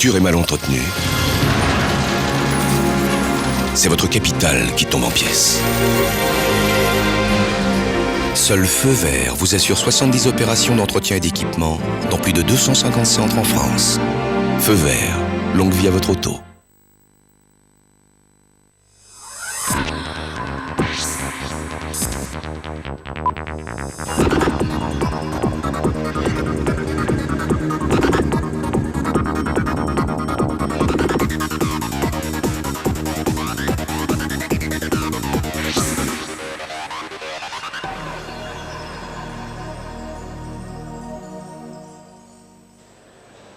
voiture est mal entretenue, c'est votre capital qui tombe en pièces. Seul Feu Vert vous assure 70 opérations d'entretien et d'équipement dans plus de 250 centres en France. Feu Vert, longue vie à votre auto.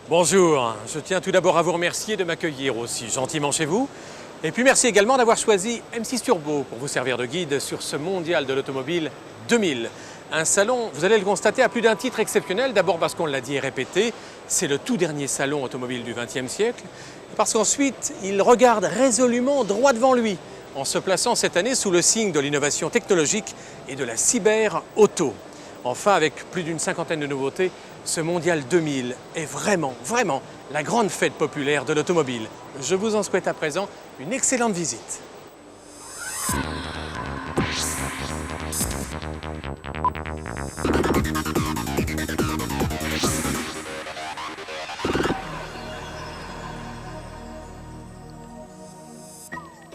Bonjour, je tiens tout d'abord à vous remercier de m'accueillir aussi gentiment chez vous. Et puis merci également d'avoir choisi M6 Turbo pour vous servir de guide sur ce mondial de l'automobile 2000. Un salon, vous allez le constater, à plus d'un titre exceptionnel. D'abord parce qu'on l'a dit et répété, c'est le tout dernier salon automobile du XXe siècle. Et parce qu'ensuite, il regarde résolument droit devant lui, en se plaçant cette année sous le signe de l'innovation technologique et de la cyber-auto. Enfin, avec plus d'une cinquantaine de nouveautés, ce mondial 2000 est vraiment la grande fête populaire de l'automobile. Je vous en souhaite à présent une excellente visite.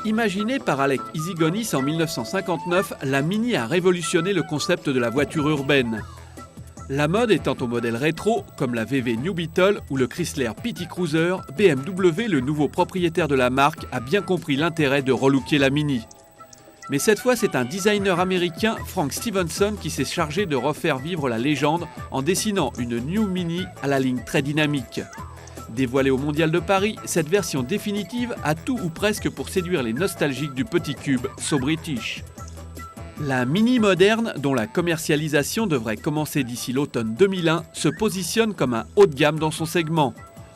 Imaginée par Alec Issigonis en 1959, la Mini a révolutionné le concept de la voiture urbaine. La mode étant au modèle rétro, comme la VW New Beetle ou le Chrysler PT Cruiser, BMW, le nouveau propriétaire de la marque, a bien compris l'intérêt de relooker la Mini. Mais cette fois, c'est un designer américain, Frank Stevenson, qui s'est chargé de refaire vivre la légende en dessinant une New Mini à la ligne très dynamique. Dévoilée au Mondial de Paris, cette version définitive a tout ou presque pour séduire les nostalgiques du petit cube So British. La Mini moderne, dont la commercialisation devrait commencer d'ici l'automne 2001, se positionne comme un haut de gamme dans son segment.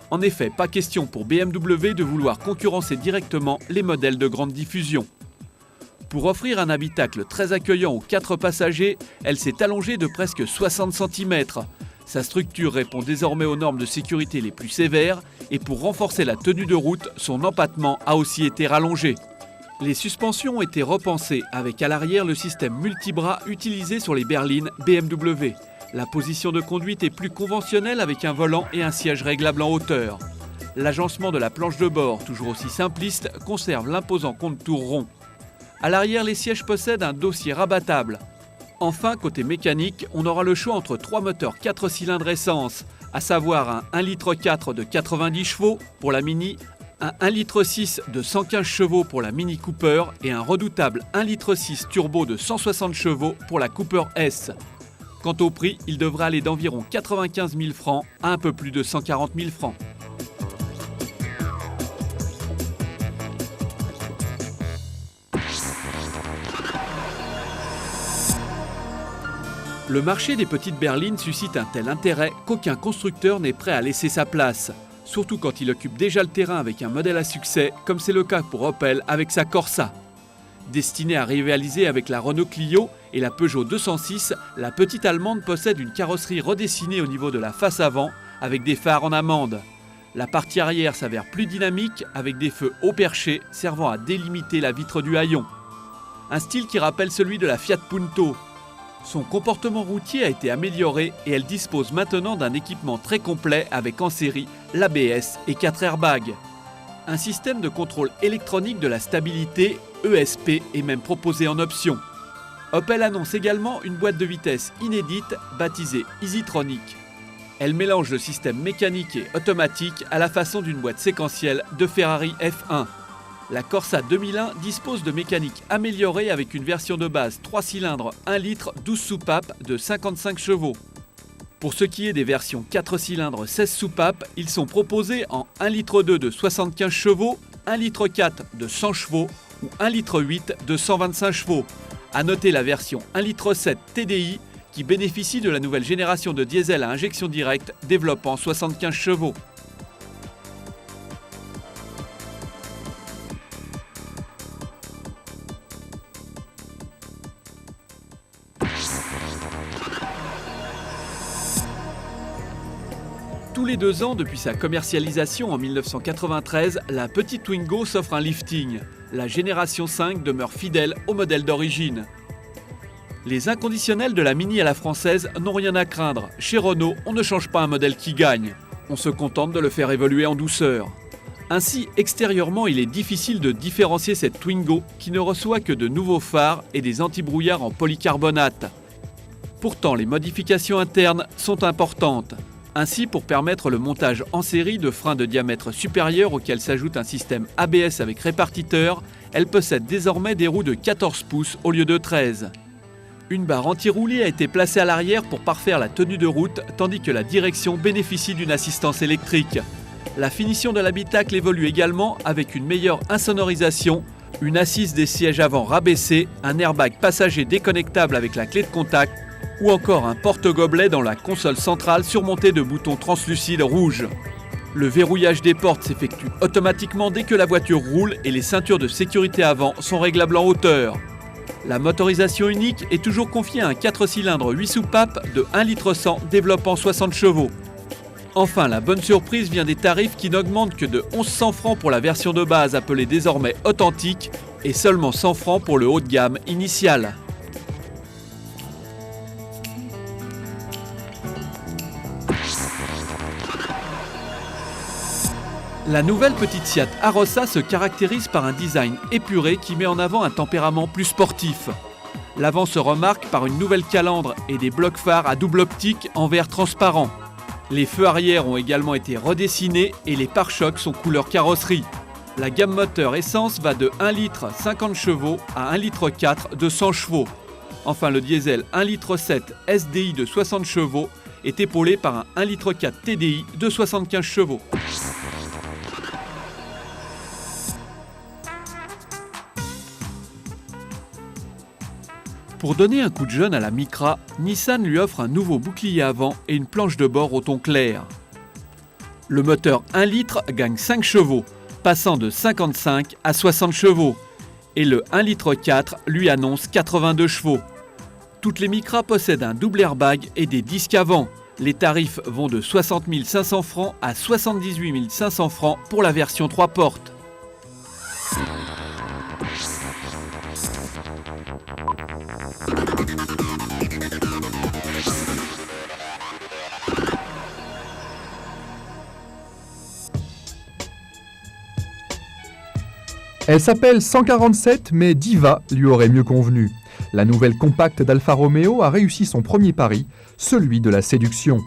En effet, pas question pour BMW de vouloir concurrencer directement les modèles de grande diffusion. Pour offrir un habitacle très accueillant aux 4 passagers, elle s'est allongée de presque 60 cm. Sa structure répond désormais aux normes de sécurité les plus sévères et pour renforcer la tenue de route, son empattement a aussi été rallongé. Les suspensions ont été repensées avec à l'arrière le système multibras utilisé sur les berlines BMW. La position de conduite est plus conventionnelle avec un volant et un siège réglable en hauteur. L'agencement de la planche de bord, toujours aussi simpliste, conserve l'imposant contour rond. À l'arrière, les sièges possèdent un dossier rabattable. Enfin, côté mécanique, on aura le choix entre 3 moteurs 4 cylindres essence, à savoir un 1,4 litre de 90 chevaux pour la Mini, un 1,6 litre de 115 chevaux pour la Mini Cooper et un redoutable 1,6 litre turbo de 160 chevaux pour la Cooper S. Quant au prix, il devrait aller d'environ 95 000 francs à un peu plus de 140 000 francs. Le marché des petites berlines suscite un tel intérêt qu'aucun constructeur n'est prêt à laisser sa place. Surtout quand il occupe déjà le terrain avec un modèle à succès, comme c'est le cas pour Opel avec sa Corsa. Destinée à rivaliser avec la Renault Clio et la Peugeot 206, la petite allemande possède une carrosserie redessinée au niveau de la face avant avec des phares en amande. La partie arrière s'avère plus dynamique avec des feux haut perchés servant à délimiter la vitre du haillon. Un style qui rappelle celui de la Fiat Punto. Son comportement routier a été amélioré et elle dispose maintenant d'un équipement très complet avec en série l'ABS et 4 airbags. Un système de contrôle électronique de la stabilité, ESP, est même proposé en option. Opel annonce également une boîte de vitesse inédite baptisée EasyTronic. Elle mélange le système mécanique et automatique à la façon d'une boîte séquentielle de Ferrari F1. La Corsa 2001 dispose de mécanique améliorée avec une version de base 3 cylindres 1 litre 12 soupapes de 55 chevaux. Pour ce qui est des versions 4 cylindres 16 soupapes, ils sont proposés en 1 litre 2 de 75 chevaux, 1 litre 4 de 100 chevaux ou 1 litre 8 de 125 chevaux. A noter la version 1 litre 7 TDI qui bénéficie de la nouvelle génération de diesel à injection directe développant 75 chevaux. tous les 2 ans depuis sa commercialisation en 1993, la petite Twingo s'offre un lifting. La génération 5 demeure fidèle au modèle d'origine. Les inconditionnels de la Mini à la française n'ont rien à craindre. Chez Renault, on ne change pas un modèle qui gagne. On se contente de le faire évoluer en douceur. Ainsi, extérieurement, il est difficile de différencier cette Twingo qui ne reçoit que de nouveaux phares et des antibrouillards en polycarbonate. Pourtant, les modifications internes sont importantes. Ainsi, pour permettre le montage en série de freins de diamètre supérieur auquel s'ajoute un système ABS avec répartiteur, elle possède désormais des roues de 14 pouces au lieu de 13. Une barre anti-roulis a été placée à l'arrière pour parfaire la tenue de route, tandis que la direction bénéficie d'une assistance électrique. La finition de l'habitacle évolue également avec une meilleure insonorisation, une assise des sièges avant rabaissée, un airbag passager déconnectable avec la clé de contact ou encore un porte-gobelet dans la console centrale surmonté de boutons translucides rouges. Le verrouillage des portes s'effectue automatiquement dès que la voiture roule et les ceintures de sécurité avant sont réglables en hauteur. La motorisation unique est toujours confiée à un 4 cylindres 8 soupapes de 1,1 litre développant 60 chevaux. Enfin, la bonne surprise vient des tarifs qui n'augmentent que de 1 100 francs pour la version de base appelée désormais authentique et seulement 100 francs pour le haut de gamme initial. La nouvelle petite Seat Arossa se caractérise par un design épuré qui met en avant un tempérament plus sportif. L'avant se remarque par une nouvelle calandre et des blocs phares à double optique en verre transparent. Les feux arrière ont également été redessinés et les pare-chocs sont couleur carrosserie. La gamme moteur essence va de 1 litre 50 chevaux à 1 litre 4 de 100 chevaux. Enfin, le diesel 1 litre 7 SDI de 60 chevaux est épaulé par un 1 litre 4 TDI de 75 chevaux. Pour donner un coup de jeune à la Micra, Nissan lui offre un nouveau bouclier avant et une planche de bord au ton clair. Le moteur 1 litre gagne 5 chevaux, passant de 55 à 60 chevaux. Et le 1 litre 4 lui annonce 82 chevaux. Toutes les Micra possèdent un double airbag et des disques avant. Les tarifs vont de 60 500 francs à 78 500 francs pour la version 3 portes. Elle s'appelle 147, mais Diva lui aurait mieux convenu. La nouvelle compacte d'Alfa Romeo a réussi son premier pari, celui de la séduction.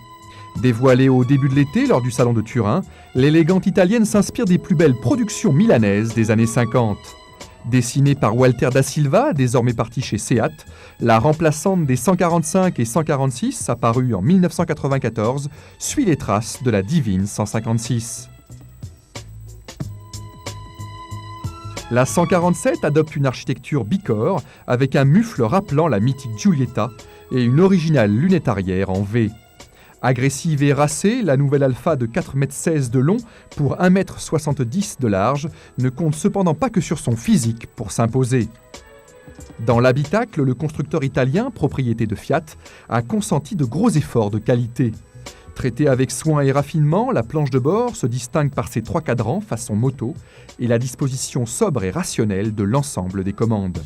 Dévoilée au début de l'été lors du salon de Turin, l'élégante italienne s'inspire des plus belles productions milanaises des années 50. Dessinée par Walter da Silva, désormais parti chez Seat, la remplaçante des 145 et 146, apparue en 1994, suit les traces de la divine 156. La 147 adopte une architecture bicorps avec un mufle rappelant la mythique Giulietta et une originale lunette arrière en V. Agressive et racée, la nouvelle Alfa de 4,16 m de long pour 1,70 m de large ne compte cependant pas que sur son physique pour s'imposer. Dans l'habitacle, le constructeur italien, propriété de Fiat, a consenti de gros efforts de qualité. Traitée avec soin et raffinement, la planche de bord se distingue par ses 3 cadrans façon moto et la disposition sobre et rationnelle de l'ensemble des commandes.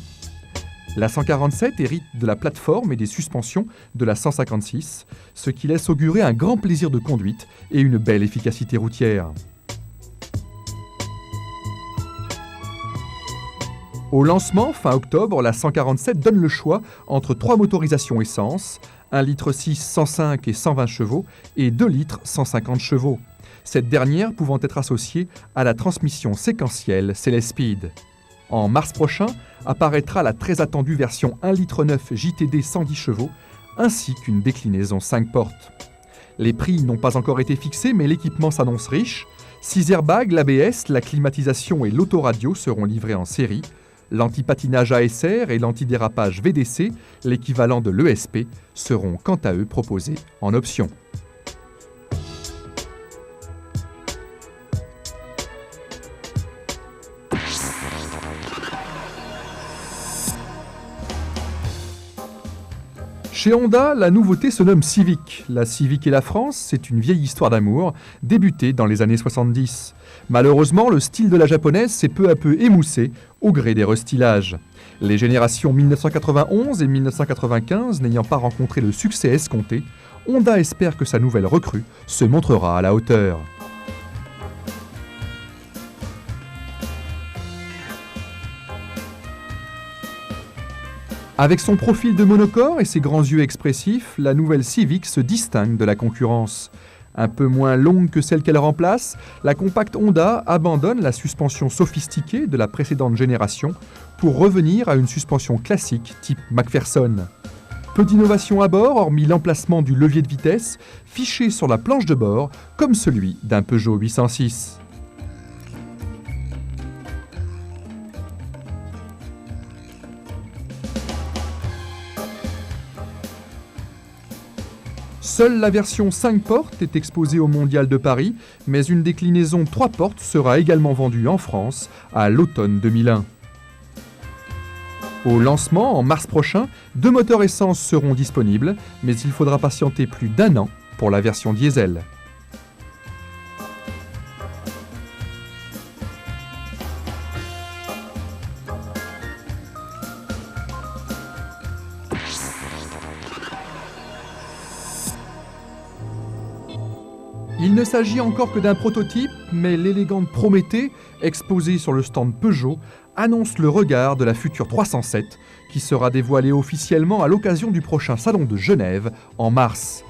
La 147 hérite de la plateforme et des suspensions de la 156, ce qui laisse augurer un grand plaisir de conduite et une belle efficacité routière. Au lancement, fin octobre, la 147 donne le choix entre 3 motorisations essence, 1,6 litre 105 et 120 chevaux et 2 litres 150 chevaux. Cette dernière pouvant être associée à la transmission séquentielle Célespeed. En mars prochain, apparaîtra la très attendue version 1,9 litre JTD 110 chevaux, ainsi qu'une déclinaison 5 portes. Les prix n'ont pas encore été fixés, mais l'équipement s'annonce riche. 6 airbags, l'ABS, la climatisation et l'autoradio seront livrés en série. L'antipatinage ASR et l'antidérapage VDC, l'équivalent de l'ESP, seront quant à eux proposés en option. Chez Honda, la nouveauté se nomme Civic. La Civic et la France, c'est une vieille histoire d'amour, débutée dans les années 70. Malheureusement, le style de la japonaise s'est peu à peu émoussé au gré des restylages. Les générations 1991 et 1995 n'ayant pas rencontré le succès escompté, Honda espère que sa nouvelle recrue se montrera à la hauteur. Avec son profil de monocore et ses grands yeux expressifs, la nouvelle Civic se distingue de la concurrence. Un peu moins longue que celle qu'elle remplace, la compacte Honda abandonne la suspension sophistiquée de la précédente génération pour revenir à une suspension classique type McPherson. Peu d'innovation à bord, hormis l'emplacement du levier de vitesse, fiché sur la planche de bord comme celui d'un Peugeot 806. Seule la version 5 portes est exposée au Mondial de Paris, mais une déclinaison 3 portes sera également vendue en France à l'automne 2001. Au lancement, en mars prochain, 2 moteurs essence seront disponibles, mais il faudra patienter plus d'1 an pour la version diesel. Il ne s'agit encore que d'un prototype, mais l'élégante Prométhée, exposée sur le stand Peugeot, annonce le regard de la future 307, qui sera dévoilée officiellement à l'occasion du prochain salon de Genève en mars.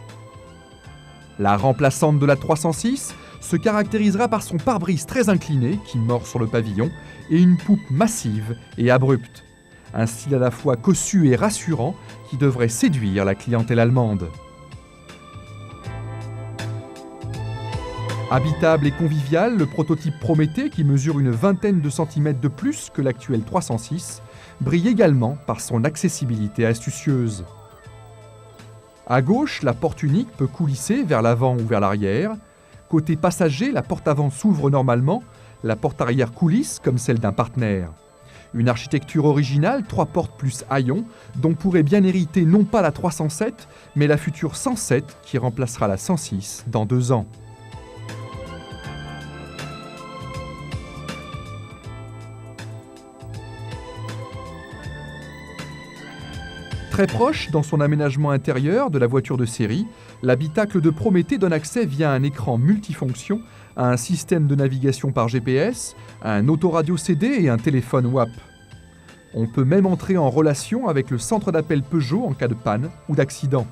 La remplaçante de la 306 se caractérisera par son pare-brise très incliné qui mord sur le pavillon et une poupe massive et abrupte. Un style à la fois cossu et rassurant qui devrait séduire la clientèle allemande. Habitable et convivial, le prototype Prométhée, qui mesure une vingtaine de centimètres de plus que l'actuel 306, brille également par son accessibilité astucieuse. À gauche, la porte unique peut coulisser vers l'avant ou vers l'arrière. Côté passager, la porte avant s'ouvre normalement, la porte arrière coulisse comme celle d'un partenaire. Une architecture originale, 3 portes plus haillons, dont pourrait bien hériter non pas la 307, mais la future 107 qui remplacera la 106 dans 2 ans. Très proche, dans son aménagement intérieur de la voiture de série, l'habitacle de Prométhée donne accès via un écran multifonction à un système de navigation par GPS, à un autoradio CD et un téléphone WAP. On peut même entrer en relation avec le centre d'appel Peugeot en cas de panne ou d'accident.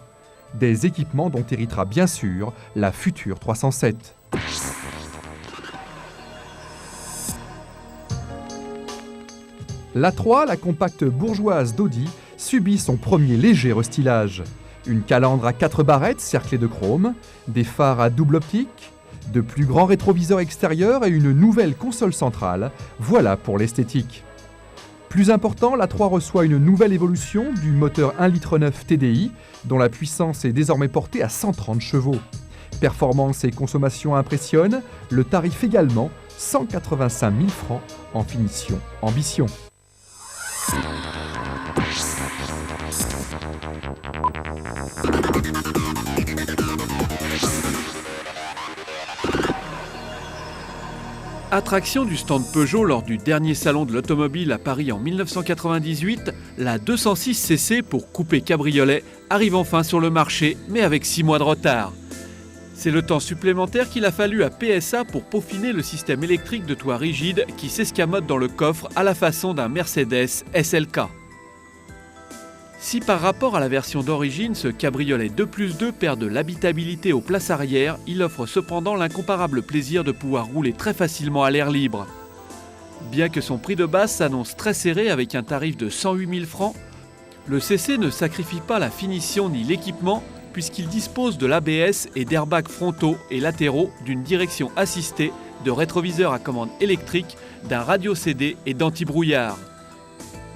Des équipements dont héritera bien sûr la future 307. L'A3, la compacte bourgeoise d'Audi, subit son premier léger restylage. Une calandre à 4 barrettes cerclées de chrome, des phares à double optique, de plus grands rétroviseurs extérieurs et une nouvelle console centrale, voilà pour l'esthétique. Plus important, l'A3 reçoit une nouvelle évolution du moteur 1,9 litre TDI, dont la puissance est désormais portée à 130 chevaux. Performance et consommation impressionnent, le tarif également, 185 000 francs en finition Ambition. Attraction du stand Peugeot lors du dernier salon de l'automobile à Paris en 1998, la 206 cc pour coupé cabriolet arrive enfin sur le marché, mais avec 6 mois de retard. C'est le temps supplémentaire qu'il a fallu à PSA pour peaufiner le système électrique de toit rigide qui s'escamote dans le coffre à la façon d'un Mercedes SLK. Si par rapport à la version d'origine, ce cabriolet 2+2 perd de l'habitabilité aux places arrière, il offre cependant l'incomparable plaisir de pouvoir rouler très facilement à l'air libre. Bien que son prix de base s'annonce très serré avec un tarif de 108 000 francs, le CC ne sacrifie pas la finition ni l'équipement puisqu'il dispose de l'ABS et d'airbags frontaux et latéraux, d'une direction assistée, de rétroviseurs à commande électrique, d'un radio CD et d'anti-brouillard.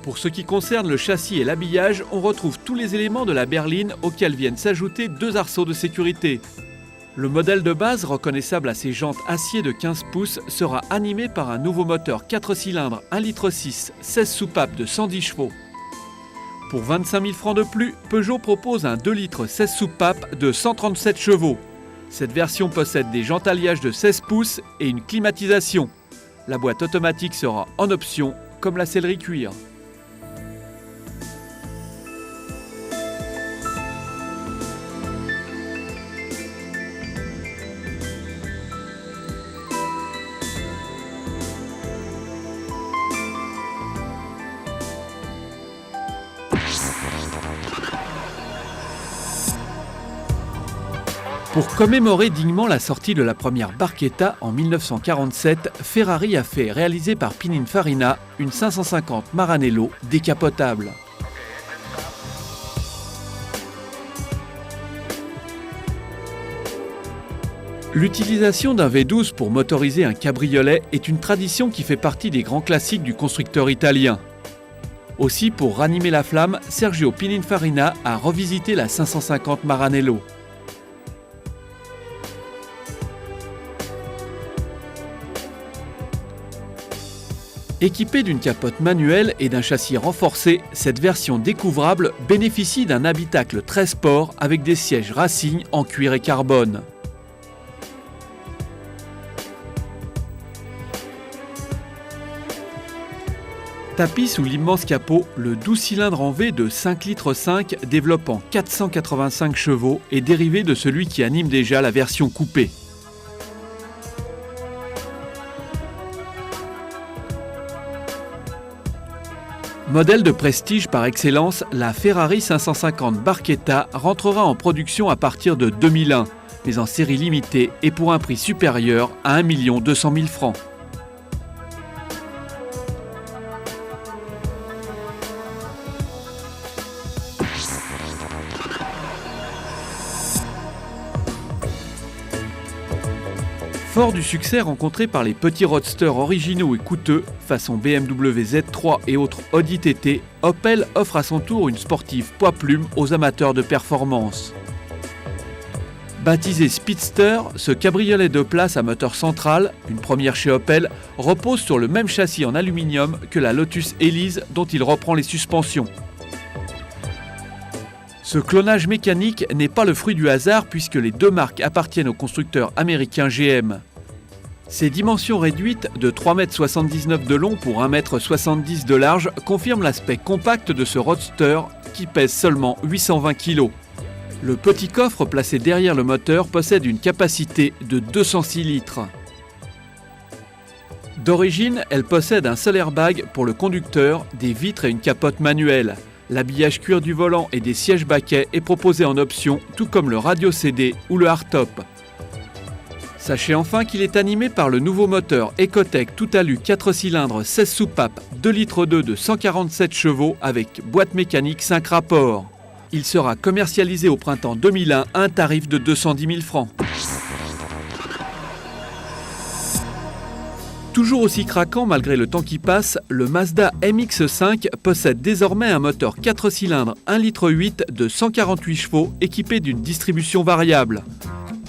Pour ce qui concerne le châssis et l'habillage, on retrouve tous les éléments de la berline auxquels viennent s'ajouter 2 arceaux de sécurité. Le modèle de base, reconnaissable à ses jantes acier de 15 pouces, sera animé par un nouveau moteur 4 cylindres 1,6 litre, 16 soupapes de 110 chevaux. Pour 25 000 francs de plus, Peugeot propose un 2 litres 16 soupapes de 137 chevaux. Cette version possède des jantes alliages de 16 pouces et une climatisation. La boîte automatique sera en option, comme la sellerie cuir. Pour commémorer dignement la sortie de la première Barchetta en 1947, Ferrari a fait réaliser par Pininfarina une 550 Maranello décapotable. L'utilisation d'un V12 pour motoriser un cabriolet est une tradition qui fait partie des grands classiques du constructeur italien. Aussi, pour ranimer la flamme, Sergio Pininfarina a revisité la 550 Maranello. Équipée d'une capote manuelle et d'un châssis renforcé, cette version découvrable bénéficie d'un habitacle très sport avec des sièges Racing en cuir et carbone. Tapis sous l'immense capot, le 12 cylindres en V de 5,5 litres développant 485 chevaux est dérivé de celui qui anime déjà la version coupée. Modèle de prestige par excellence, la Ferrari 550 Barchetta rentrera en production à partir de 2001, mais en série limitée et pour un prix supérieur à 1 200 000 francs. Fort du succès rencontré par les petits roadsters originaux et coûteux, façon BMW Z3 et autres Audi TT, Opel offre à son tour une sportive poids-plume aux amateurs de performance. Baptisé Speedster, ce cabriolet de place à moteur central, une première chez Opel, repose sur le même châssis en aluminium que la Lotus Elise dont il reprend les suspensions. Ce clonage mécanique n'est pas le fruit du hasard puisque les deux marques appartiennent au constructeur américain GM. Ses dimensions réduites de 3,79 m de long pour 1,70 m de large confirment l'aspect compact de ce roadster qui pèse seulement 820 kg. Le petit coffre placé derrière le moteur possède une capacité de 206 litres. D'origine, elle possède un seul airbag pour le conducteur, des vitres et une capote manuelle. L'habillage cuir du volant et des sièges baquets est proposé en option, tout comme le radio CD ou le hardtop. Sachez enfin qu'il est animé par le nouveau moteur Ecotec tout alu 4 cylindres 16 soupapes 2,2 litres de 147 chevaux avec boîte mécanique 5 rapports. Il sera commercialisé au printemps 2001 à un tarif de 210 000 francs. Toujours aussi craquant malgré le temps qui passe, le Mazda MX-5 possède désormais un moteur 4 cylindres 1,8 litre de 148 chevaux équipé d'une distribution variable.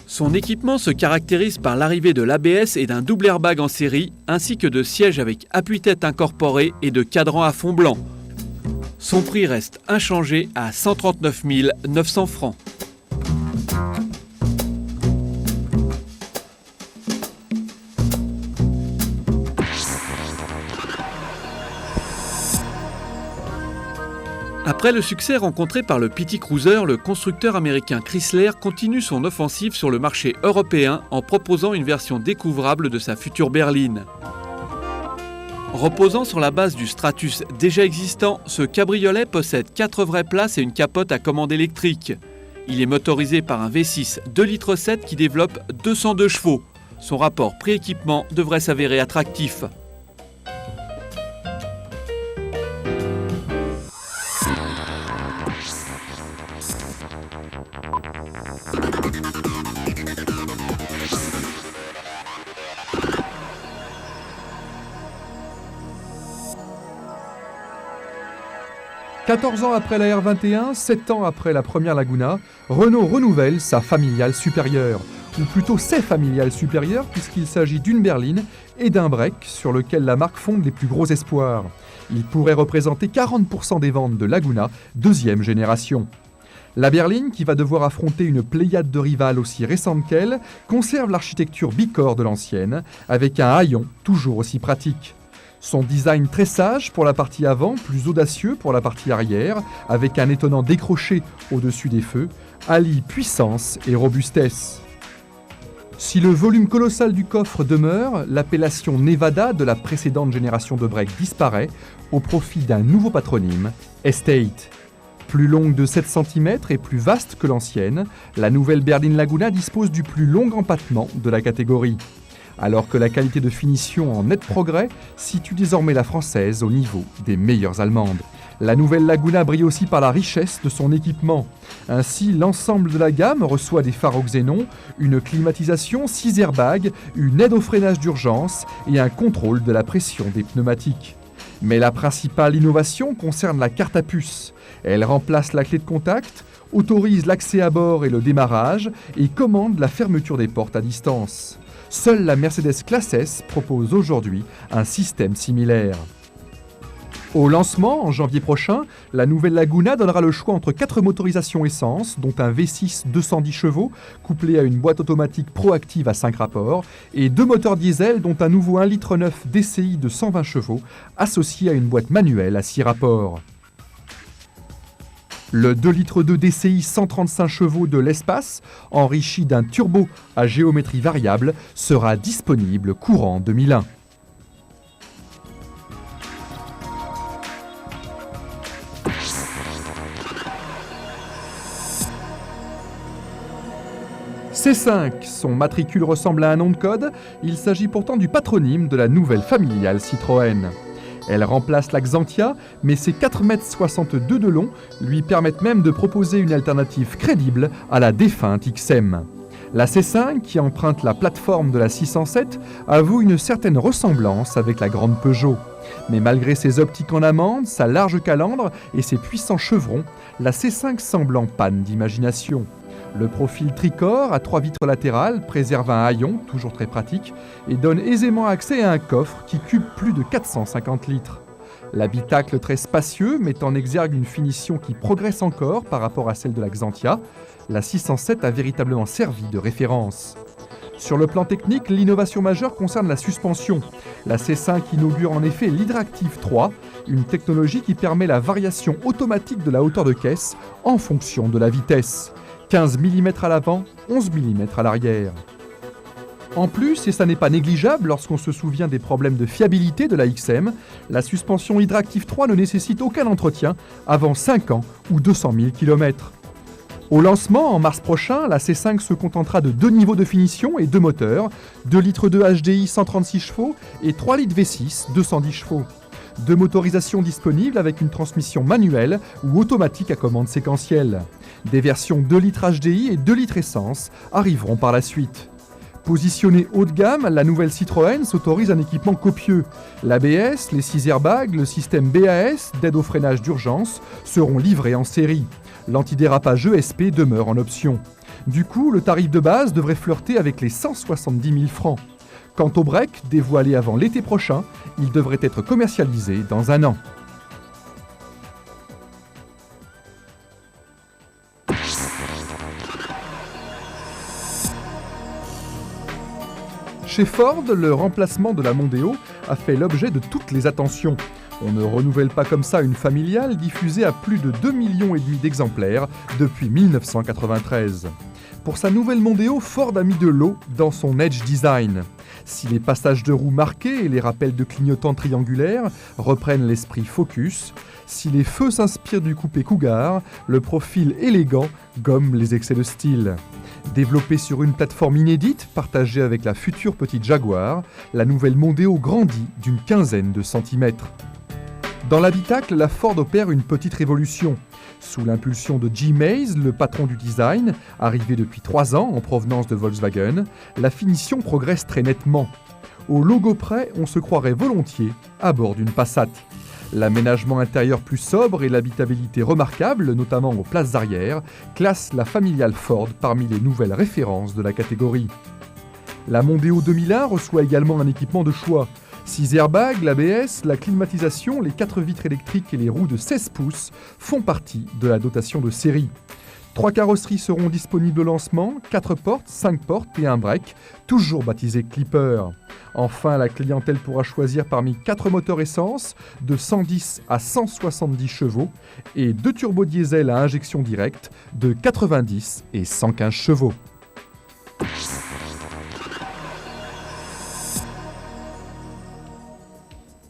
Son équipement se caractérise par l'arrivée de l'ABS et d'un double airbag en série, ainsi que de sièges avec appuie-tête incorporé et de cadrans à fond blanc. Son prix reste inchangé à 139 900 francs. Après le succès rencontré par le PT Cruiser, le constructeur américain Chrysler continue son offensive sur le marché européen en proposant une version découvrable de sa future berline. Reposant sur la base du Stratus déjà existant, ce cabriolet possède 4 vraies places et une capote à commande électrique. Il est motorisé par un V6 2,7 litres qui développe 202 chevaux. Son rapport prix-équipement devrait s'avérer attractif. 14 ans après la R21, 7 ans après la première Laguna, Renault renouvelle sa familiale supérieure. Ou plutôt ses familiales supérieures, puisqu'il s'agit d'une berline et d'un break sur lequel la marque fonde les plus gros espoirs. Il pourrait représenter 40% des ventes de Laguna, deuxième génération. La berline, qui va devoir affronter une pléiade de rivales aussi récentes qu'elle, conserve l'architecture bicorps de l'ancienne, avec un haillon toujours aussi pratique. Son design très sage pour la partie avant, plus audacieux pour la partie arrière, avec un étonnant décroché au-dessus des feux, allie puissance et robustesse. Si le volume colossal du coffre demeure, l'appellation Nevada de la précédente génération de break disparaît au profit d'un nouveau patronyme, Estate. Plus longue de 7 cm et plus vaste que l'ancienne, la nouvelle berline Laguna dispose du plus long empattement de la catégorie. Alors que la qualité de finition en net progrès situe désormais la française au niveau des meilleures allemandes. La nouvelle Laguna brille aussi par la richesse de son équipement. Ainsi, l'ensemble de la gamme reçoit des phares au xénon, une climatisation, 6 airbags, une aide au freinage d'urgence et un contrôle de la pression des pneumatiques. Mais la principale innovation concerne la carte à puce. Elle remplace la clé de contact, autorise l'accès à bord et le démarrage et commande la fermeture des portes à distance. Seule la Mercedes Classe S propose aujourd'hui un système similaire. Au lancement, en janvier prochain, la nouvelle Laguna donnera le choix entre 4 motorisations essence, dont un V6 210 chevaux, couplé à une boîte automatique proactive à 5 rapports, et 2 moteurs diesel, dont un nouveau 1,9 litre DCI de 120 chevaux, associé à une boîte manuelle à 6 rapports. Le 2,2 litres DCI 135 chevaux de l'Espace, enrichi d'un turbo à géométrie variable, sera disponible courant 2001. C5, son matricule ressemble à un nom de code, il s'agit pourtant du patronyme de la nouvelle familiale Citroën. Elle remplace la Xantia, mais ses 4,62 m de long lui permettent même de proposer une alternative crédible à la défunte XM. La C5, qui emprunte la plateforme de la 607, avoue une certaine ressemblance avec la grande Peugeot. Mais malgré ses optiques en amande, sa large calandre et ses puissants chevrons, la C5 semble en panne d'imagination. Le profil tricorps à 3 vitres latérales préserve un haillon, toujours très pratique, et donne aisément accès à un coffre qui cube plus de 450 litres. L'habitacle très spacieux met en exergue une finition qui progresse encore par rapport à celle de la Xantia. La 607 a véritablement servi de référence. Sur le plan technique, l'innovation majeure concerne la suspension. La C5 inaugure en effet l'Hydractive 3, une technologie qui permet la variation automatique de la hauteur de caisse en fonction de la vitesse. 15 mm à l'avant, 11 mm à l'arrière. En plus, et ça n'est pas négligeable lorsqu'on se souvient des problèmes de fiabilité de la XM, la suspension Hydractive 3 ne nécessite aucun entretien avant 5 ans ou 200 000 km. Au lancement, en mars prochain, la C5 se contentera de 2 niveaux de finition et 2 moteurs, 2,2 litres HDI 136 chevaux et 3 litres V6 210 chevaux. 2 motorisations disponibles avec une transmission manuelle ou automatique à commande séquentielle. Des versions 2 litres HDI et 2 litres essence arriveront par la suite. Positionnée haut de gamme, la nouvelle Citroën s'autorise un équipement copieux. L'ABS, les 6 airbags, le système BAS d'aide au freinage d'urgence seront livrés en série. L'antidérapage ESP demeure en option. Du coup, le tarif de base devrait flirter avec les 170 000 francs. Quant au break, dévoilé avant l'été prochain, il devrait être commercialisé dans 1 an. Chez Ford, le remplacement de la Mondeo a fait l'objet de toutes les attentions. On ne renouvelle pas comme ça une familiale diffusée à plus de 2,5 millions d'exemplaires depuis 1993. Pour sa nouvelle Mondeo, Ford a mis de l'eau dans son Edge Design. Si les passages de roues marqués et les rappels de clignotants triangulaires reprennent l'esprit Focus, si les feux s'inspirent du coupé Cougar, le profil élégant gomme les excès de style. Développée sur une plateforme inédite partagée avec la future petite Jaguar, la nouvelle Mondeo grandit d'une 15aine de centimètres. Dans l'habitacle, la Ford opère une petite révolution. Sous l'impulsion de Jim Mays, le patron du design, arrivé depuis 3 ans en provenance de Volkswagen, la finition progresse très nettement. Au logo près, on se croirait volontiers à bord d'une Passat. L'aménagement intérieur plus sobre et l'habitabilité remarquable, notamment aux places arrière, classent la familiale Ford parmi les nouvelles références de la catégorie. La Mondeo 2001 reçoit également un équipement de choix. 6 airbags, l'ABS, la climatisation, les 4 vitres électriques et les roues de 16 pouces font partie de la dotation de série. 3 carrosseries seront disponibles au lancement, 4 portes, 5 portes et un break, toujours baptisé Clipper. Enfin, la clientèle pourra choisir parmi 4 moteurs essence de 110 à 170 chevaux et 2 turbodiesel à injection directe de 90 et 115 chevaux.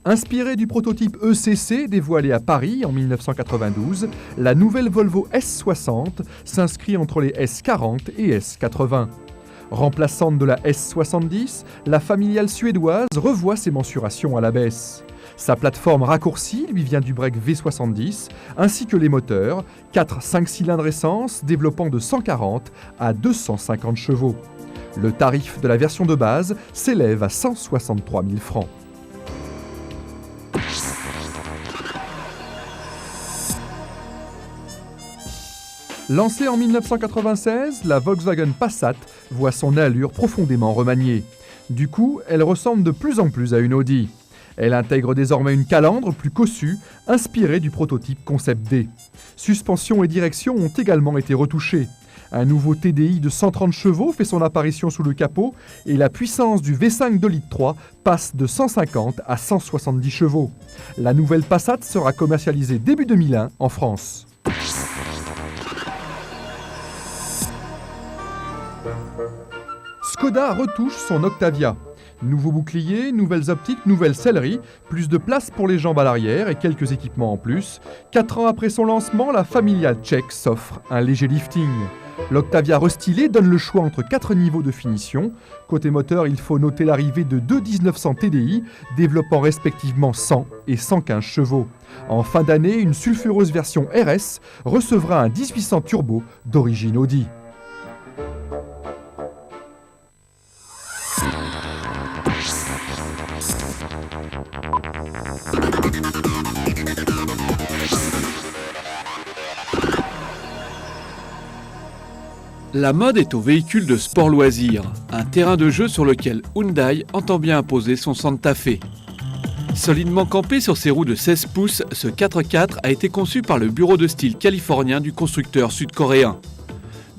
Inspirée du prototype ECC dévoilé à Paris en 1992, la nouvelle Volvo S60 s'inscrit entre les S40 et S80. Remplaçante de la S70, la familiale suédoise revoit ses mensurations à la baisse. Sa plateforme raccourcie lui vient du break V70, ainsi que les moteurs, 4 5 cylindres essence développant de 140 à 250 chevaux. Le tarif de la version de base s'élève à 163 000 francs. Lancée en 1996, la Volkswagen Passat voit son allure profondément remaniée. Du coup, elle ressemble de plus en plus à une Audi. Elle intègre désormais une calandre plus cossue, inspirée du prototype Concept D. Suspension et direction ont également été retouchées. Un nouveau TDI de 130 chevaux fait son apparition sous le capot et la puissance du V5 2,3 litres passe de 150 à 170 chevaux. La nouvelle Passat sera commercialisée début 2001 en France. Skoda retouche son Octavia. Nouveau bouclier, nouvelles optiques, nouvelle sellerie, plus de place pour les jambes à l'arrière et quelques équipements en plus. 4 ans après son lancement, la familiale tchèque s'offre un léger lifting. L'Octavia restylé donne le choix entre 4 niveaux de finition. Côté moteur, il faut noter l'arrivée de 2 1900 TDI, développant respectivement 100 et 115 chevaux. En fin d'année, une sulfureuse version RS recevra un 1800 turbo d'origine Audi. La mode est au véhicule de sport loisir, un terrain de jeu sur lequel Hyundai entend bien imposer son Santa Fe. Solidement campé sur ses roues de 16 pouces, ce 4x4 a été conçu par le bureau de style californien du constructeur sud-coréen.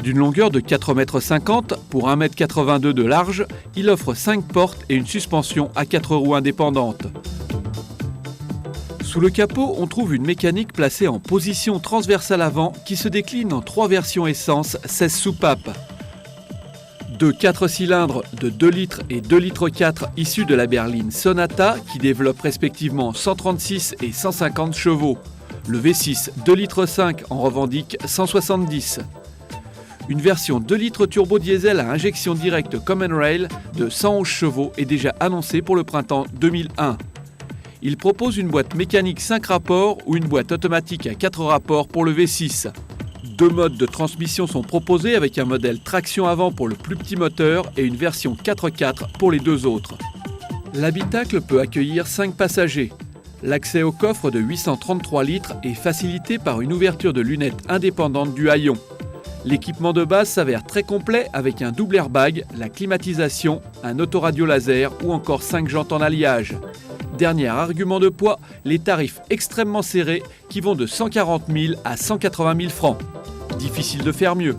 D'une longueur de 4,50 m pour 1,82 m de large, il offre 5 portes et une suspension à 4 roues indépendantes. Sous le capot, on trouve une mécanique placée en position transversale avant qui se décline en 3 versions essence 16 soupapes. 2 4 cylindres de 2 litres et 2 litres 4 issus de la berline Sonata qui développent respectivement 136 et 150 chevaux. Le V6 2 litres 5 en revendique 170. Une version 2 litres turbo diesel à injection directe Common Rail de 111 chevaux est déjà annoncée pour le printemps 2001. Il propose une boîte mécanique 5 rapports ou une boîte automatique à 4 rapports pour le V6. 2 modes de transmission sont proposés avec un modèle traction avant pour le plus petit moteur et une version 4x4 pour les 2 autres. L'habitacle peut accueillir 5 passagers. L'accès au coffre de 833 litres est facilité par une ouverture de lunettes indépendante du haillon. L'équipement de base s'avère très complet avec un double airbag, la climatisation, un autoradio laser ou encore 5 jantes en alliage. Dernier argument de poids, les tarifs extrêmement serrés qui vont de 140 000 à 180 000 francs. Difficile de faire mieux.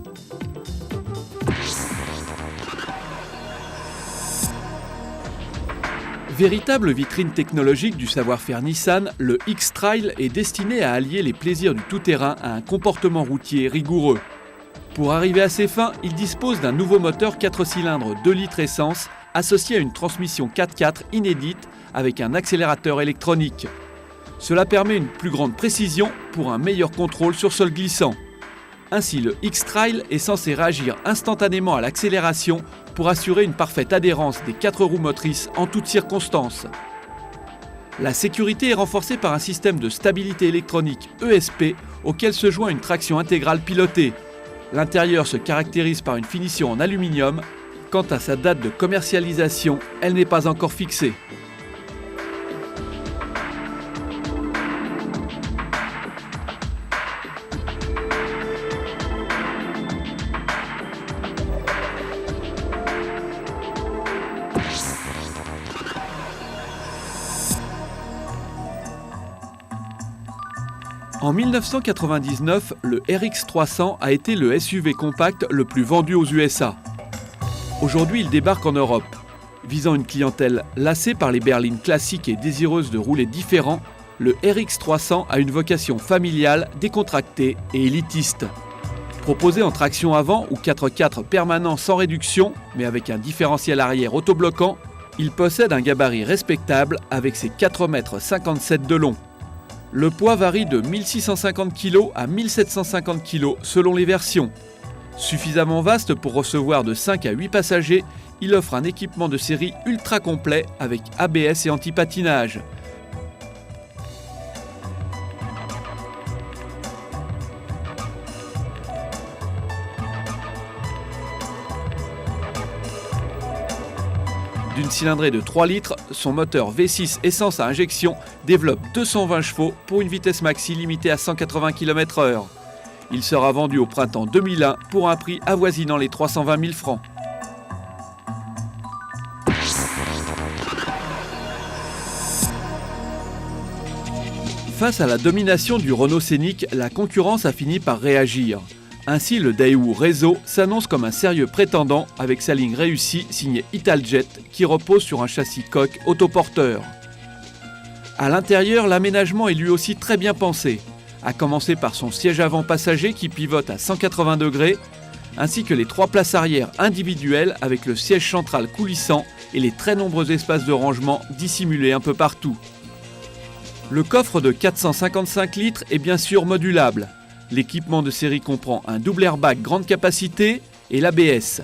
Véritable vitrine technologique du savoir-faire Nissan, le X-Trail est destiné à allier les plaisirs du tout-terrain à un comportement routier rigoureux. Pour arriver à ses fins, il dispose d'un nouveau moteur 4 cylindres 2 litres essence associé à une transmission 4x4 inédite avec un accélérateur électronique. Cela permet une plus grande précision pour un meilleur contrôle sur sol glissant. Ainsi, le X-Trail est censé réagir instantanément à l'accélération pour assurer une parfaite adhérence des 4 roues motrices en toutes circonstances. La sécurité est renforcée par un système de stabilité électronique ESP auquel se joint une traction intégrale pilotée. L'intérieur se caractérise par une finition en aluminium. Quant à sa date de commercialisation, elle n'est pas encore fixée. En 1999, le RX300 a été le SUV compact le plus vendu aux USA. Aujourd'hui, il débarque en Europe. Visant une clientèle lassée par les berlines classiques et désireuse de rouler différent, le RX300 a une vocation familiale, décontractée et élitiste. Proposé en traction avant ou 4x4 permanent sans réduction, mais avec un différentiel arrière autobloquant, il possède un gabarit respectable avec ses 4,57 m de long. Le poids varie de 1650 kg à 1750 kg selon les versions. Suffisamment vaste pour recevoir de 5 à 8 passagers, il offre un équipement de série ultra complet avec ABS et anti-patinage. D'une cylindrée de 3 litres, son moteur V6 essence à injection développe 220 chevaux pour une vitesse maxi limitée à 180 km/h. Il sera vendu au printemps 2001 pour un prix avoisinant les 320 000 francs. Face à la domination du Renault Scénic, la concurrence a fini par réagir. Ainsi, le Daewoo Rezo s'annonce comme un sérieux prétendant avec sa ligne réussie signée Italjet qui repose sur un châssis coque autoporteur. À l'intérieur, l'aménagement est lui aussi très bien pensé, à commencer par son siège avant passager qui pivote à 180 degrés, ainsi que les 3 places arrière individuelles avec le siège central coulissant et les très nombreux espaces de rangement dissimulés un peu partout. Le coffre de 455 litres est bien sûr modulable. L'équipement de série comprend un double airbag grande capacité et l'ABS.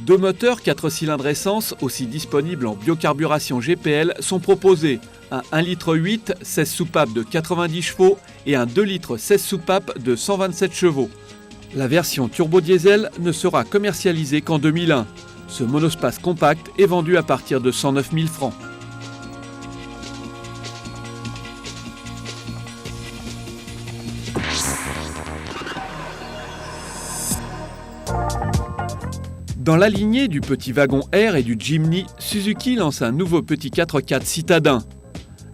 2 moteurs 4 cylindres essence, aussi disponibles en biocarburation GPL, sont proposés. Un 1,8 litre 16 soupapes de 90 chevaux et un 2 litres 16 soupapes de 127 chevaux. La version turbo-diesel ne sera commercialisée qu'en 2001. Ce monospace compact est vendu à partir de 109 000 francs. Dans la lignée du petit wagon R et du Jimny, Suzuki lance un nouveau petit 4x4 citadin.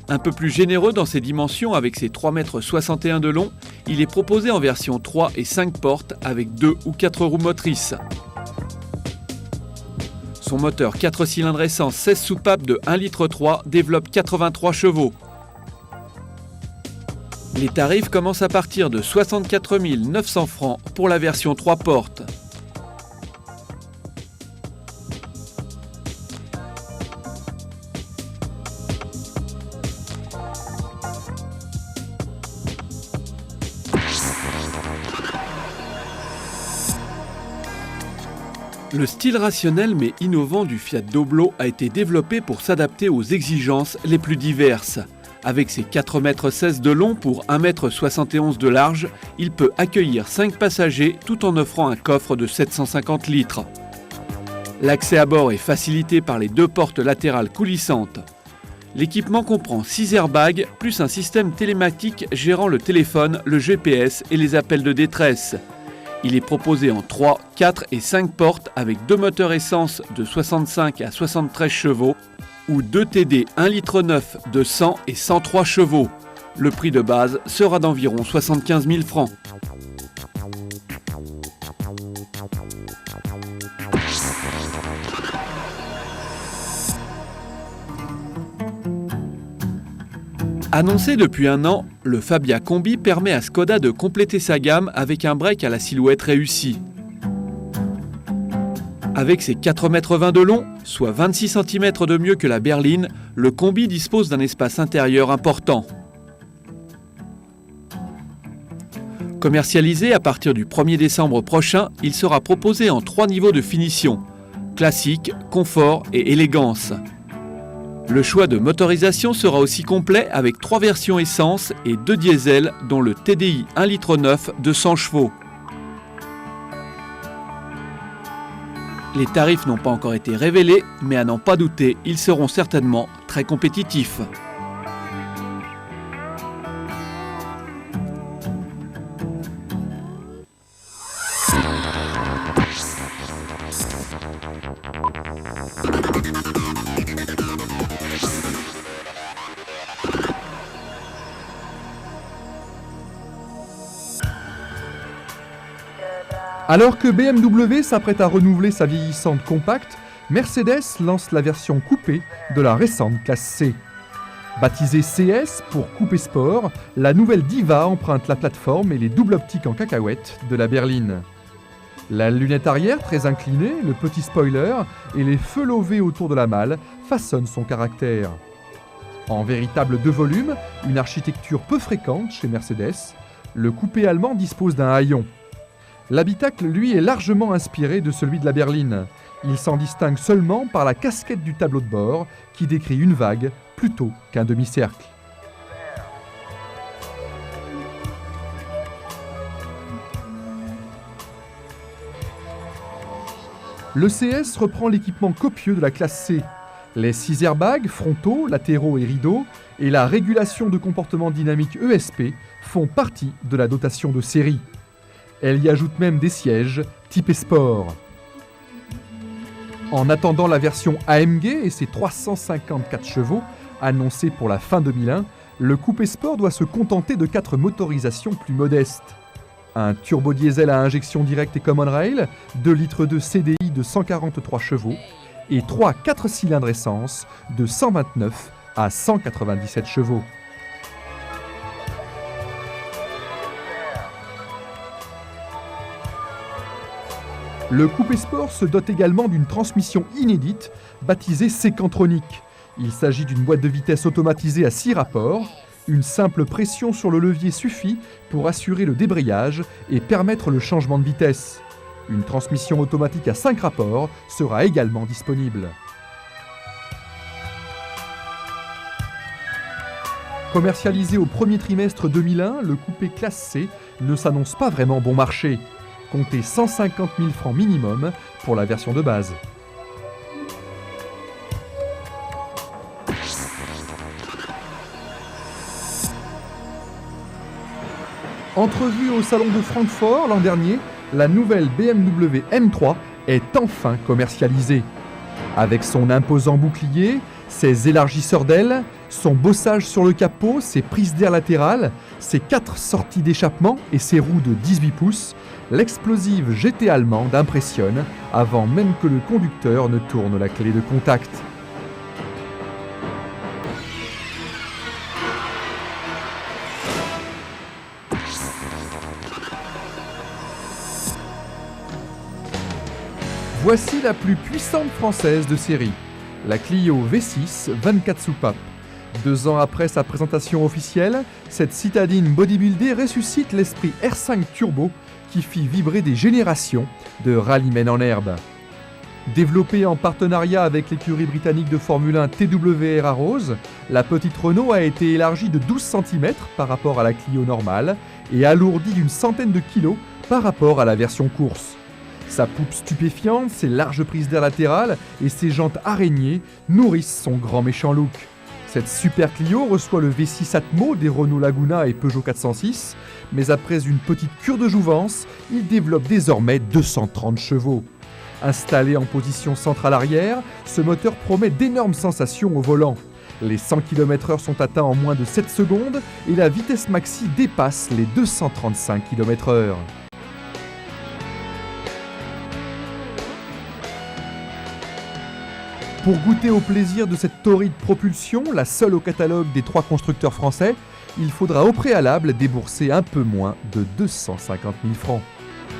Un peu plus généreux dans ses dimensions avec ses 3,61 m de long, il est proposé en version 3 et 5 portes avec 2 ou 4 roues motrices. Son moteur 4 cylindres essence 16 soupapes de 1,3 litre développe 83 chevaux. Les tarifs commencent à partir de 64 900 francs pour la version 3 portes. Le style rationnel mais innovant du Fiat Doblo a été développé pour s'adapter aux exigences les plus diverses. Avec ses 4,16 m de long pour 1,71 m de large, il peut accueillir 5 passagers tout en offrant un coffre de 750 litres. L'accès à bord est facilité par les 2 portes latérales coulissantes. L'équipement comprend 6 airbags plus un système télématique gérant le téléphone, le GPS et les appels de détresse. Il est proposé en 3, 4 et 5 portes avec 2 moteurs essence de 65 à 73 chevaux ou 2 TD 1,9 litre de 100 et 103 chevaux. Le prix de base sera d'environ 75 000 francs. Annoncé depuis un an, le Fabia Combi permet à Skoda de compléter sa gamme avec un break à la silhouette réussie. Avec ses 4,20 m de long, soit 26 cm de mieux que la berline, le Combi dispose d'un espace intérieur important. Commercialisé à partir du 1er décembre prochain, il sera proposé en 3 niveaux de finition: classique, confort et élégance. Le choix de motorisation sera aussi complet avec 3 versions essence et 2 diesel, dont le TDI 1,9 litre de 100 chevaux. Les tarifs n'ont pas encore été révélés, mais à n'en pas douter, ils seront certainement très compétitifs. Alors que BMW s'apprête à renouveler sa vieillissante compacte, Mercedes lance la version coupée de la récente classe C. Baptisée CS pour coupé sport, la nouvelle Diva emprunte la plateforme et les doubles optiques en cacahuète de la berline. La lunette arrière très inclinée, le petit spoiler et les feux lovés autour de la malle façonnent son caractère. En véritable 2 volumes, une architecture peu fréquente chez Mercedes, le coupé allemand dispose d'un haillon. L'habitacle, lui, est largement inspiré de celui de la berline. Il s'en distingue seulement par la casquette du tableau de bord qui décrit une vague plutôt qu'un demi-cercle. Le CS reprend l'équipement copieux de la classe C. Les 6 airbags, frontaux, latéraux et rideaux, et la régulation de comportement dynamique ESP font partie de la dotation de série. Elle y ajoute même des sièges typés sport. En attendant la version AMG et ses 354 chevaux, annoncée pour la fin 2001, le coupé sport doit se contenter de 4 motorisations plus modestes. Un turbo-diesel à injection directe et common rail, 2,2 litres de CDI de 143 chevaux et 3 4 cylindres essence de 129 à 197 chevaux. Le coupé sport se dote également d'une transmission inédite baptisée Sécantronic. Il s'agit d'une boîte de vitesse automatisée à 6 rapports. Une simple pression sur le levier suffit pour assurer le débrayage et permettre le changement de vitesse. Une transmission automatique à 5 rapports sera également disponible. Commercialisé au premier trimestre 2001, le coupé classe C ne s'annonce pas vraiment bon marché. Comptez 150 000 francs minimum pour la version de base. Entrevue au salon de Francfort l'an dernier, la nouvelle BMW M3 est enfin commercialisée. Avec son imposant bouclier, ses élargisseurs d'ailes, son bossage sur le capot, ses prises d'air latérales, ses 4 sorties d'échappement et ses roues de 18 pouces, l'explosive GT allemande impressionne avant même que le conducteur ne tourne la clé de contact. Voici la plus puissante française de série, la Clio V6 24 soupapes. 2 ans après sa présentation officielle, cette citadine bodybuildée ressuscite l'esprit R5 Turbo qui fit vibrer des générations de rallymen en herbe. Développée en partenariat avec l'écurie britannique de Formule 1 TWR Arrows, la petite Renault a été élargie de 12 cm par rapport à la Clio normale et alourdie d'une centaine de kilos par rapport à la version course. Sa poupe stupéfiante, ses larges prises d'air latérales et ses jantes araignées nourrissent son grand méchant look. Cette super Clio reçoit le V6 Atmo des Renault Laguna et Peugeot 406, mais après une petite cure de jouvence, il développe désormais 230 chevaux. Installé en position centrale arrière, ce moteur promet d'énormes sensations au volant. Les 100 km/h sont atteints en moins de 7 secondes et la vitesse maxi dépasse les 235 km/h. Pour goûter au plaisir de cette torride propulsion, la seule au catalogue des 3 constructeurs français, il faudra au préalable débourser un peu moins de 250 000 francs.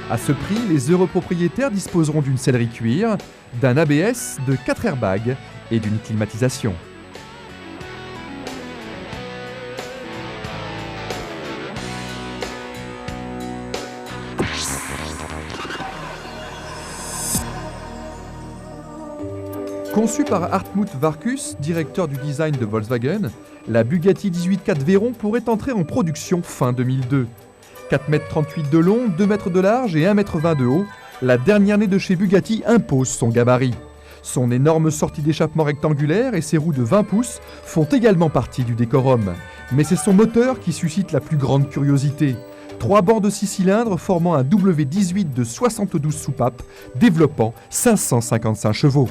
À ce prix, les heureux propriétaires disposeront d'une sellerie cuir, d'un ABS, de 4 airbags et d'une climatisation. Conçue par Hartmut Varkus, directeur du design de Volkswagen, la Bugatti 18 Veyron pourrait entrer en production fin 2002. 4,38 m de long, 2 m de large et 1,20 m de haut, la dernière née de chez Bugatti impose son gabarit. Son énorme sortie d'échappement rectangulaire et ses roues de 20 pouces font également partie du décorum. Mais c'est son moteur qui suscite la plus grande curiosité. 3 bancs de 6 cylindres formant un W18 de 72 soupapes, développant 555 chevaux.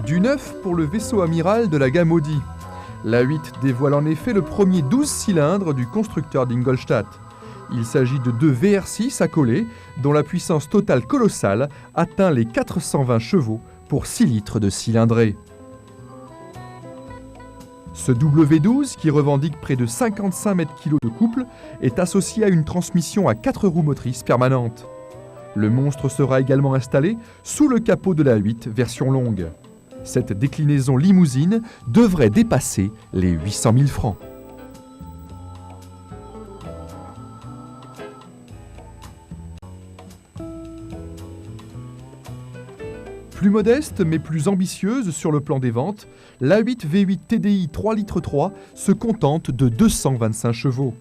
Du neuf pour le vaisseau amiral de la gamme Audi. La 8 dévoile en effet le premier 12 cylindres du constructeur d'Ingolstadt. Il s'agit de deux VR6 accolés, dont la puissance totale colossale atteint les 420 chevaux pour 6 litres de cylindrée. Ce W12, qui revendique près de 55 mètres-kg de couple, est associé à une transmission à 4 roues motrices permanentes. Le monstre sera également installé sous le capot de la 8 version longue. Cette déclinaison limousine devrait dépasser les 800 000 francs. Plus modeste mais plus ambitieuse sur le plan des ventes, l'A8 V8 TDI 3 litres 3 se contente de 225 chevaux.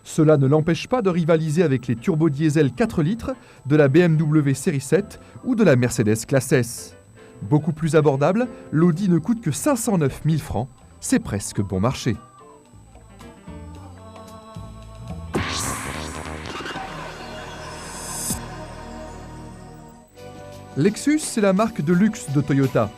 Cela ne l'empêche pas de rivaliser avec les turbodiesel 4 litres de la BMW Série 7 ou de la Mercedes Classe S. Beaucoup plus abordable, l'Audi ne coûte que 509 000 francs, c'est presque bon marché. Lexus, c'est la marque de luxe de Toyota.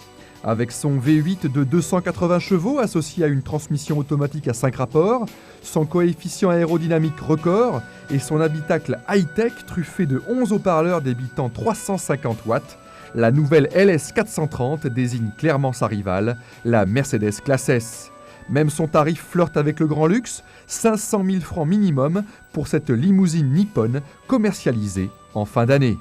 Avec son V8 de 280 chevaux associé à une transmission automatique à 5 rapports, son coefficient aérodynamique record et son habitacle high-tech truffé de 11 haut-parleurs débitant 350 watts, la nouvelle LS 430 désigne clairement sa rivale, la Mercedes Classe S. Même son tarif flirte avec le grand luxe, 500 000 francs minimum pour cette limousine nippone commercialisée en fin d'année.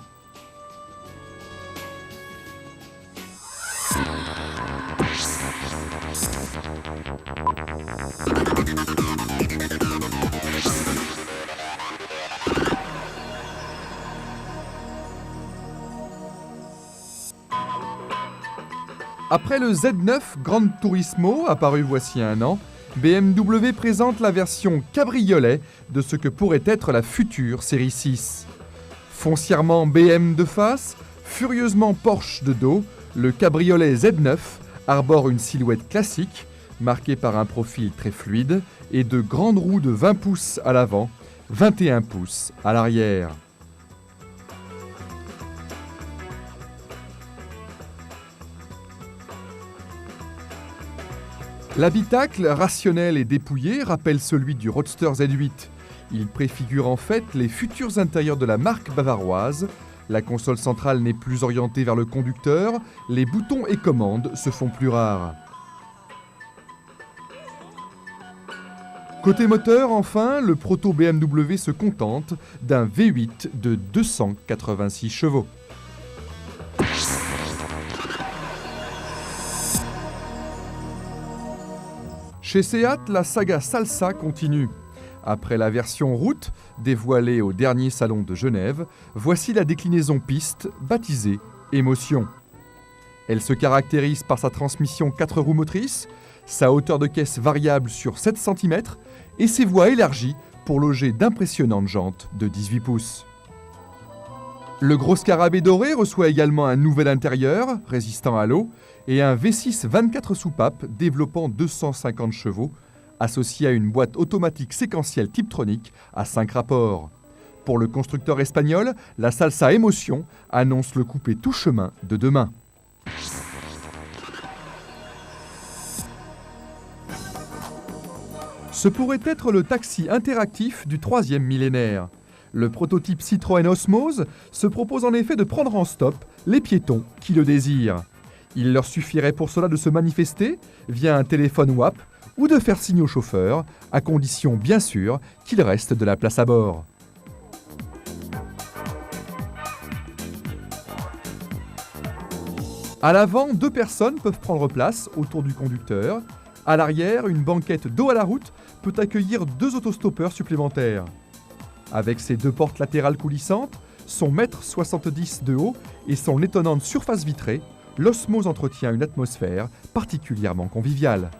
Après le Z9 Gran Turismo, apparu voici un an, BMW présente la version cabriolet de ce que pourrait être la future série 6. Foncièrement BM de face, furieusement Porsche de dos, le cabriolet Z9 arbore une silhouette classique, marquée par un profil très fluide et de grandes roues de 20 pouces à l'avant, 21 pouces à l'arrière. L'habitacle, rationnel et dépouillé, rappelle celui du Roadster Z8. Il préfigure en fait les futurs intérieurs de la marque bavaroise. La console centrale n'est plus orientée vers le conducteur, les boutons et commandes se font plus rares. Côté moteur, enfin, le proto BMW se contente d'un V8 de 286 chevaux. Chez Seat, la saga Salsa continue. Après la version route, dévoilée au dernier salon de Genève, voici la déclinaison piste, baptisée Émotion. Elle se caractérise par sa transmission 4 roues motrices, sa hauteur de caisse variable sur 7 cm et ses voies élargies pour loger d'impressionnantes jantes de 18 pouces. Le gros scarabée doré reçoit également un nouvel intérieur, résistant à l'eau, et un V6 24 soupapes développant 250 chevaux, associé à une boîte automatique séquentielle Tiptronic à 5 rapports. Pour le constructeur espagnol, la Salsa Émotion annonce le coupé tout chemin de demain. Ce pourrait être le taxi interactif du 3e millénaire. Le prototype Citroën Osmose se propose en effet de prendre en stop les piétons qui le désirent. Il leur suffirait pour cela de se manifester via un téléphone WAP ou de faire signe au chauffeur, à condition bien sûr qu'il reste de la place à bord. À l'avant, 2 personnes peuvent prendre place autour du conducteur. À l'arrière, une banquette dos à la route peut accueillir 2 autostoppeurs supplémentaires. Avec ses 2 portes latérales coulissantes, son 1,70 m de haut et son étonnante surface vitrée, l'Osmose entretient une atmosphère particulièrement conviviale.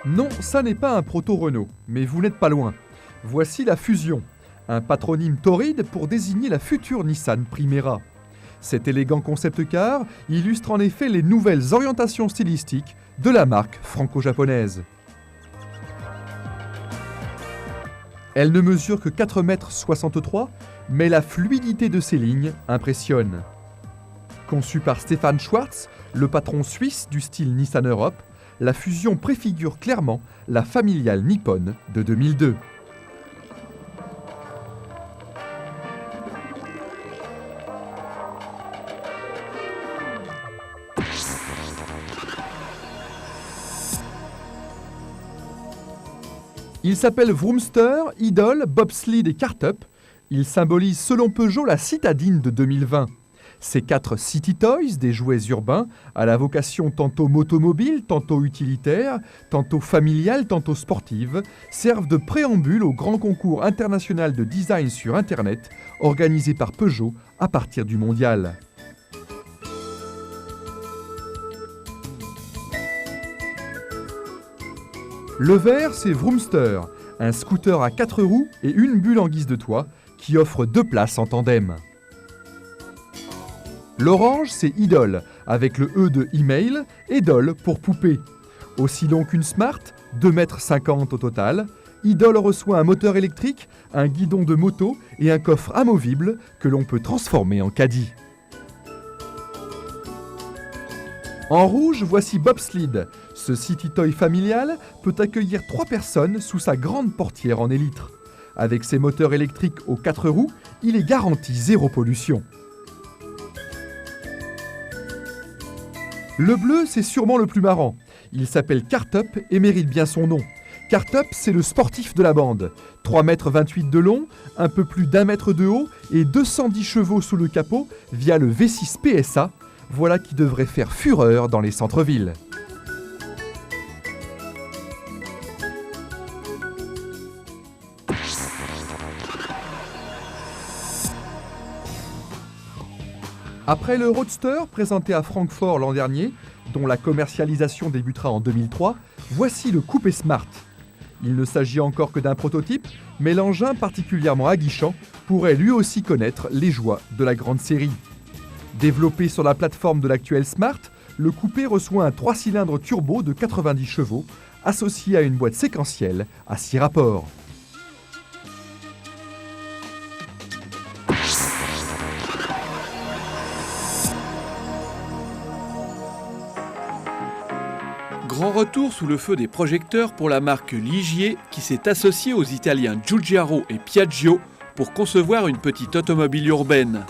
Non, ça n'est pas un proto-Renault, mais vous n'êtes pas loin. Voici la Fusion, un patronyme torride pour désigner la future Nissan Primera. Cet élégant concept car illustre en effet les nouvelles orientations stylistiques de la marque franco-japonaise. Elle ne mesure que 4,63 m, mais la fluidité de ses lignes impressionne. Conçue par Stefan Schwarz, le patron suisse du style Nissan Europe, la fusion préfigure clairement la familiale nippone de 2002. Il s'appelle Vroomster, Idol, Bobsled et Kartup. Il symbolise selon Peugeot la citadine de 2020. Ces 4 City Toys, des jouets urbains, à la vocation tantôt motomobile, tantôt utilitaire, tantôt familiale, tantôt sportive, servent de préambule au grand concours international de design sur Internet, organisé par Peugeot à partir du mondial. Le vert, c'est Vroomster, un scooter à 4 roues et une bulle en guise de toit, qui offre 2 places en tandem. L'orange, c'est Idol, avec le E de email, et Doll pour poupée. Aussi long qu'une Smart, 2,50 m au total, Idol reçoit un moteur électrique, un guidon de moto et un coffre amovible que l'on peut transformer en caddie. En rouge, voici Bobsled. Ce City Toy familial peut accueillir 3 personnes sous sa grande portière en élytre. Avec ses moteurs électriques aux 4 roues, il est garanti 0 pollution. Le bleu, c'est sûrement le plus marrant. Il s'appelle Kartup et mérite bien son nom. Kartup, c'est le sportif de la bande. 3,28 m de long, un peu plus d'1 mètre de haut et 210 chevaux sous le capot via le V6 PSA. Voilà qui devrait faire fureur dans les centres-villes. Après le Roadster, présenté à Francfort l'an dernier, dont la commercialisation débutera en 2003, voici le Coupé Smart. Il ne s'agit encore que d'un prototype, mais l'engin particulièrement aguichant pourrait lui aussi connaître les joies de la grande série. Développé sur la plateforme de l'actuel Smart, le coupé reçoit un 3 cylindres turbo de 90 chevaux, associé à une boîte séquentielle à 6 rapports. Grand retour sous le feu des projecteurs pour la marque Ligier qui s'est associée aux Italiens Giugiaro et Piaggio pour concevoir une petite automobile urbaine.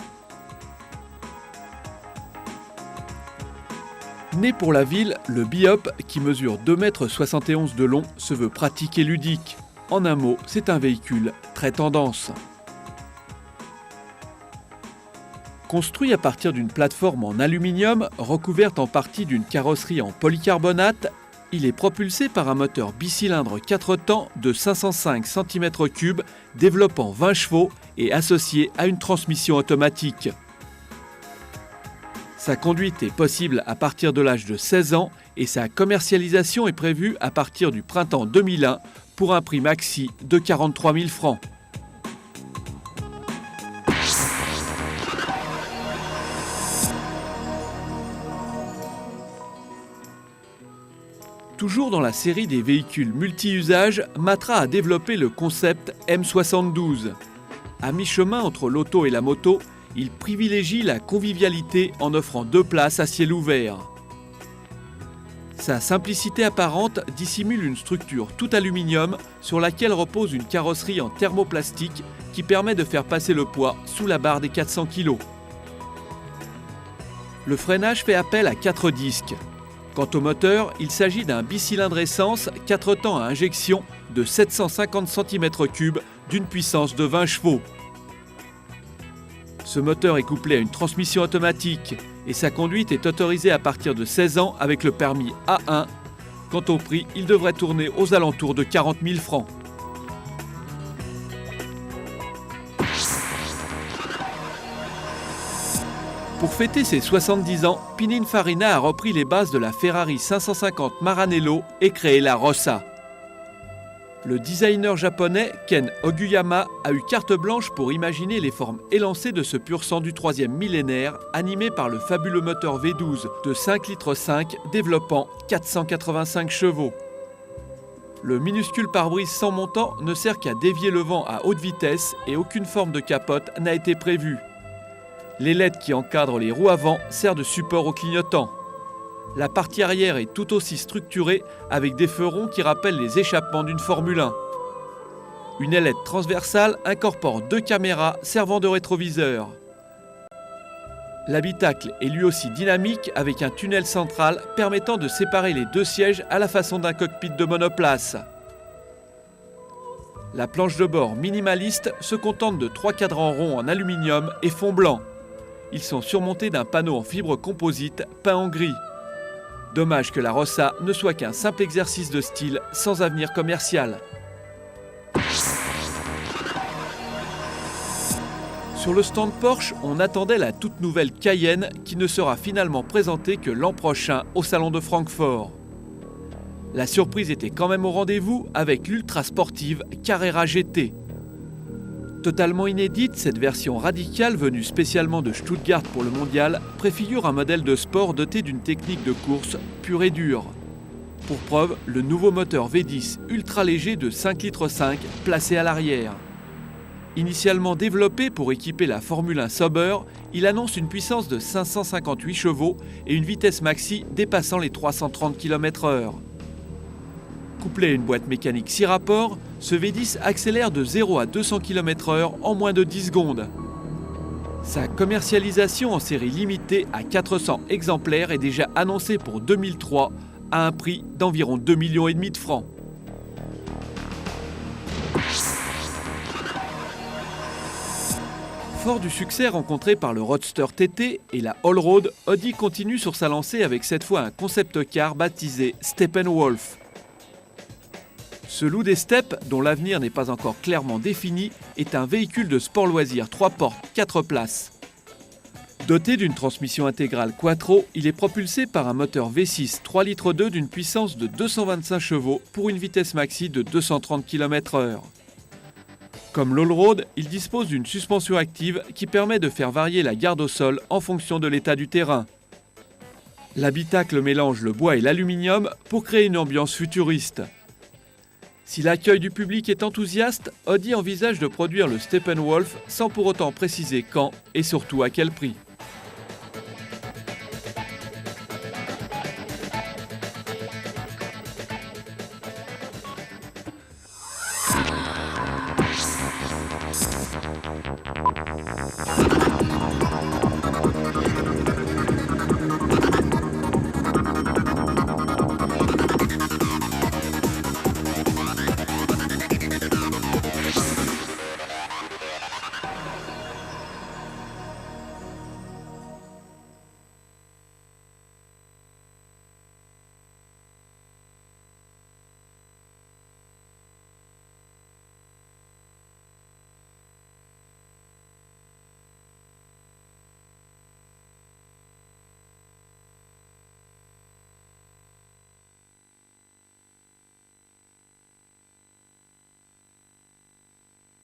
Né pour la ville, le Biop, qui mesure 2,71 m de long, se veut pratique et ludique. En un mot, c'est un véhicule très tendance. Construit à partir d'une plateforme en aluminium, recouverte en partie d'une carrosserie en polycarbonate, il est propulsé par un moteur bicylindre 4 temps de 505 cm3, développant 20 chevaux et associé à une transmission automatique. Sa conduite est possible à partir de l'âge de 16 ans et sa commercialisation est prévue à partir du printemps 2001 pour un prix maxi de 43 000 francs. Toujours dans la série des véhicules multi-usages, Matra a développé le concept M72. À mi-chemin entre l'auto et la moto, il privilégie la convivialité en offrant 2 places à ciel ouvert. Sa simplicité apparente dissimule une structure tout aluminium sur laquelle repose une carrosserie en thermoplastique qui permet de faire passer le poids sous la barre des 400 kg. Le freinage fait appel à 4 disques. Quant au moteur, il s'agit d'un bicylindre essence 4 temps à injection de 750 cm3 d'une puissance de 20 chevaux. Ce moteur est couplé à une transmission automatique et sa conduite est autorisée à partir de 16 ans avec le permis A1. Quant au prix, il devrait tourner aux alentours de 40 000 francs. Pour fêter ses 70 ans, Pininfarina a repris les bases de la Ferrari 550 Maranello et créé la Rossa. Le designer japonais Ken Oguyama a eu carte blanche pour imaginer les formes élancées de ce pur sang du 3e millénaire, animé par le fabuleux moteur V12 de 5,5 litres développant 485 chevaux. Le minuscule pare-brise sans montant ne sert qu'à dévier le vent à haute vitesse et aucune forme de capote n'a été prévue. Les LED qui encadrent les roues avant servent de support au clignotant. La partie arrière est tout aussi structurée avec des feux ronds qui rappellent les échappements d'une Formule 1. Une ailette transversale incorpore 2 caméras servant de rétroviseur. L'habitacle est lui aussi dynamique avec un tunnel central permettant de séparer les 2 sièges à la façon d'un cockpit de monoplace. La planche de bord minimaliste se contente de 3 cadrans ronds en aluminium et fond blanc. Ils sont surmontés d'un panneau en fibre composite peint en gris. Dommage que la Rossa ne soit qu'un simple exercice de style sans avenir commercial. Sur le stand Porsche, on attendait la toute nouvelle Cayenne qui ne sera finalement présentée que l'an prochain au salon de Francfort. La surprise était quand même au rendez-vous avec l'ultra sportive Carrera GT. Totalement inédite, cette version radicale venue spécialement de Stuttgart pour le mondial préfigure un modèle de sport doté d'une technique de course pure et dure. Pour preuve, le nouveau moteur V10 ultra léger de 5,5 litres placé à l'arrière. Initialement développé pour équiper la Formule 1 Sauber, il annonce une puissance de 558 chevaux et une vitesse maxi dépassant les 330 km/h. Couplé à une boîte mécanique 6 rapports, ce V10 accélère de 0 à 200 km/h en moins de 10 secondes. Sa commercialisation en série limitée à 400 exemplaires est déjà annoncée pour 2003 à un prix d'environ 2,5 millions de francs. Fort du succès rencontré par le Roadster TT et la Allroad, Audi continue sur sa lancée avec cette fois un concept car baptisé Steppenwolf. Ce loup des steppes, dont l'avenir n'est pas encore clairement défini, est un véhicule de sport loisir 3 portes, 4 places. Doté d'une transmission intégrale Quattro, il est propulsé par un moteur V6 3,2 litres d'une puissance de 225 chevaux pour une vitesse maxi de 230 km/h. Comme l'Allroad, il dispose d'une suspension active qui permet de faire varier la garde au sol en fonction de l'état du terrain. L'habitacle mélange le bois et l'aluminium pour créer une ambiance futuriste. Si l'accueil du public est enthousiaste, Audi envisage de produire le Steppenwolf sans pour autant préciser quand et surtout à quel prix.